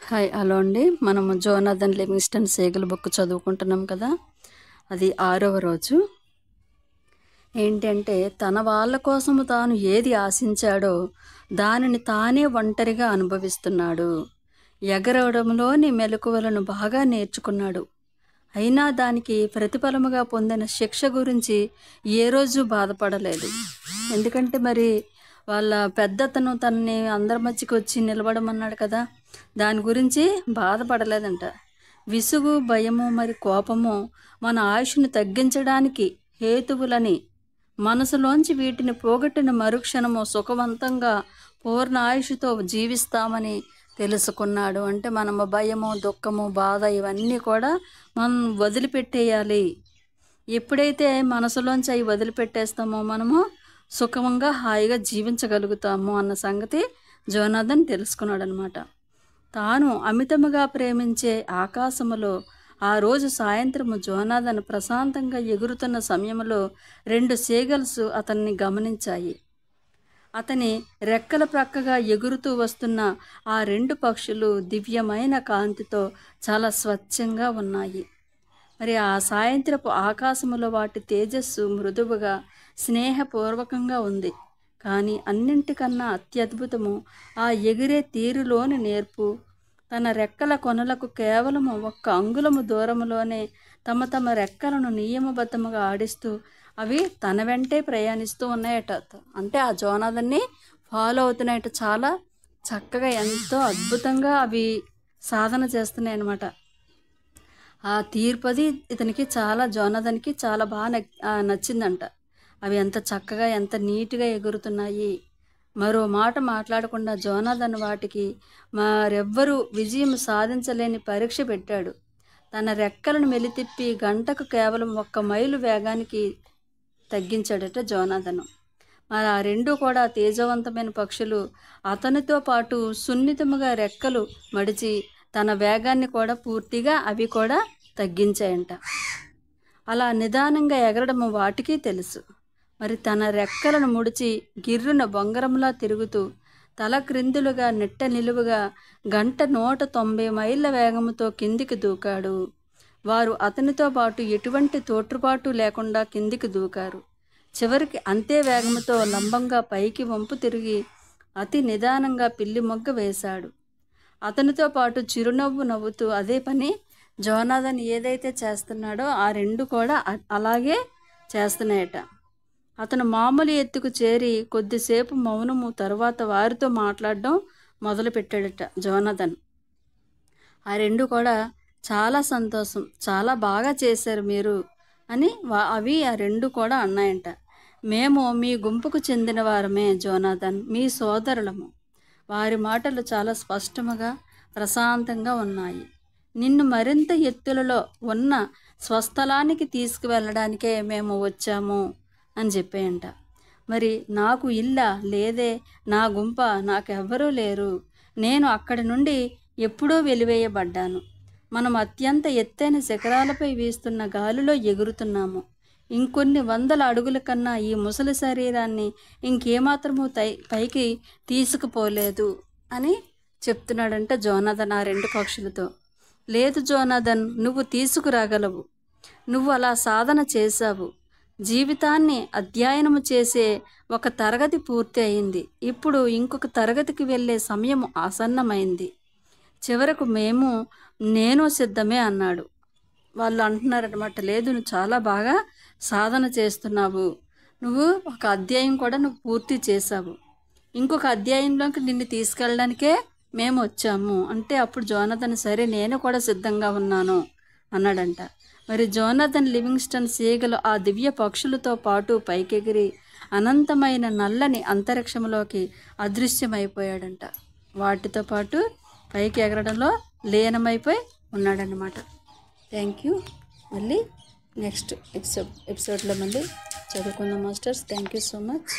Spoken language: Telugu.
హాయ్ హలో అండి. మనము జోనాథన్ లివింగ్స్టన్ సేగల్ బుక్ చదువుకుంటున్నాం కదా. అది 6వ రోజు. ఏంటంటే తన వాళ్ళ కోసము తాను ఏది ఆశించాడో దానిని తానే ఒంటరిగా అనుభవిస్తున్నాడు. ఎగరడంలోని మెలకువలను బాగా నేర్చుకున్నాడు. అయినా దానికి ప్రతిఫలముగా పొందిన శిక్ష గురించి ఏ రోజు బాధపడలేదు. ఎందుకంటే మరి వాళ్ళ పెద్దతను తనని అందరి మధ్యకి వచ్చి నిలబడమన్నాడు కదా, దాని గురించి బాధపడలేదంట. విసుగు, భయము, మరి కోపము మన ఆయుష్ను తగ్గించడానికి హేతువులని మనసులోంచి వీటిని పోగొట్టిన మరుక్షణము సుఖవంతంగా పూర్ణ ఆయుష్తో జీవిస్తామని తెలుసుకున్నాడు. అంటే మనము భయము, దుఃఖము, బాధ ఇవన్నీ కూడా మనం వదిలిపెట్టేయాలి. ఎప్పుడైతే మనసులోంచి అవి వదిలిపెట్టేస్తామో మనము సుఖంగా హాయిగా జీవించగలుగుతాము అన్న సంగతి జోనాథన్ తెలుసుకున్నాడు అనమాట. తాను అమితముగా ప్రేమించే ఆకాశములో ఆ రోజు సాయంత్రము జోనాథన్ ప్రశాంతంగా ఎగురుతున్న సమయంలో 2 సేగల్స్ అతన్ని గమనించాయి. అతని రెక్కల ప్రక్కగా ఎగురుతూ వస్తున్న ఆ 2 పక్షులు దివ్యమైన కాంతితో చాలా స్వచ్ఛంగా ఉన్నాయి. మరి ఆ సాయంత్రపు ఆకాశములో వాటి తేజస్సు మృదువుగా స్నేహపూర్వకంగా ఉంది. కానీ అన్నింటికన్నా అత్యద్భుతము ఆ ఎగిరే తీరులోని నేర్పు. తన రెక్కల కొనలకు కేవలము 1 అంగుళము దూరములోనే తమ రెక్కలను నియమబద్ధముగా ఆడిస్తూ అవి తన వెంటే ప్రయాణిస్తూ ఉన్నాయట. అంటే ఆ జోనాథన్ని ఫాలో అవుతున్నాయట. చాలా చక్కగా ఎంతో అద్భుతంగా అవి సాధన చేస్తున్నాయి అన్నమాట. ఆ తీర్పది ఇతనికి జోనాథన్కి చాలా బాగా నచ్చిందంట. అవి ఎంత చక్కగా ఎంత నీట్గా ఎగురుతున్నాయి. మరో మాట మాట్లాడకుండా జోనాథన్ వాటికి మరెవ్వరూ విజయం సాధించలేని పరీక్ష పెట్టాడు. తన రెక్కలను మెలితిప్పి గంటకు కేవలం 1 మైలు వేగానికి తగ్గించాడట జోనాథన్. మరి ఆ 2 కూడా తేజవంతమైన పక్షులు అతనితో పాటు సున్నితముగా రెక్కలు మడిచి తన వేగాన్ని కూడా పూర్తిగా అవి కూడా తగ్గించాయంట. అలా నిదానంగా ఎగరడము వాటికి తెలుసు. మరి తన రెక్కలను ముడిచి గిర్రున బొంగరంలా తిరుగుతూ తల క్రిందులుగా నెట్ట నిలువుగా గంట 190 మైళ్ళ వేగముతో కిందికి దూకాడు. వారు అతనితో పాటు ఎటువంటి తోట్రుపాటు లేకుండా కిందికి దూకారు. చివరికి అంతే వేగముతో లంబంగా పైకి వంపు తిరిగి అతి నిదానంగా పిల్లి మొగ్గ వేశాడు. అతనితో పాటు చిరునవ్వు నవ్వుతూ అదే పని జోనాథన్ ఏదైతే చేస్తున్నాడో ఆ 2 కూడా అలాగే చేస్తున్నాయట. అతను మామూలు ఎత్తుకు చేరి కొద్దిసేపు మౌనము తరువాత వారితో మాట్లాడడం మొదలుపెట్టాడట జోనాథన్. ఆ 2 కూడా చాలా సంతోషం, చాలా బాగా చేశారు మీరు అని అవి ఆ 2 కూడా అన్నాయంట. మేము మీ గుంపుకు చెందిన వారమే జోనాథన్, మీ సోదరులము. వారి మాటలు చాలా స్పష్టముగా ప్రశాంతంగా ఉన్నాయి. నిన్ను మరింత ఎత్తులలో ఉన్న స్వస్థలానికి తీసుకువెళ్ళడానికే మేము వచ్చాము అని చెప్పాయంట. మరి నాకు ఇల్లా లేదే, నా గుంప, నాకెవ్వరూ లేరు. నేను అక్కడి నుండి ఎప్పుడూ వెలివేయబడ్డాను. మనం అత్యంత ఎత్తైన శిఖరాలపై వీస్తున్న గాలిలో ఎగురుతున్నాము. ఇంకొన్ని 100 అడుగుల కన్నా ఈ ముసలి శరీరాన్ని ఇంకేమాత్రము పైకి తీసుకుపోలేదు అని చెప్తున్నాడంట జోనాథన్ ఆ 2 పక్షులతో. లేదు జోనాథన్, నువ్వు తీసుకురాగలవు. నువ్వు అలా సాధన చేశావు. జీవితాన్ని అధ్యయనము చేసే ఒక తరగతి పూర్తి అయింది. ఇప్పుడు ఇంకొక తరగతికి వెళ్ళే సమయం ఆసన్నమైంది. చివరకు నేను సిద్ధమే అన్నాడు. వాళ్ళు అంటున్నారనమాట, లేదు నువ్వు చాలా బాగా సాధన చేస్తున్నావు. నువ్వు ఒక అధ్యాయం కూడా నువ్వు పూర్తి చేశావు. ఇంకొక అధ్యాయంలోకి నిన్ను తీసుకెళ్ళడానికే మేము వచ్చాము అంటే అప్పుడు జోనాథన్ సరే నేను కూడా సిద్ధంగా ఉన్నాను అన్నాడంట. మరి జోనాథన్ లివింగ్స్టన్ సేగలు ఆ దివ్య పక్షులతో పాటు పైకెగిరి అనంతమైన నల్లని అంతరిక్షంలోకి అదృశ్యమైపోయాడంట. వాటితో పాటు పైకి ఎగరడంలో లీనమైపోయి ఉన్నాడనమాట. Thank you. మళ్ళీ నెక్స్ట్ ఎపిసోడ్లో మళ్ళీ చదువుకుందాం masters. Thank you so much.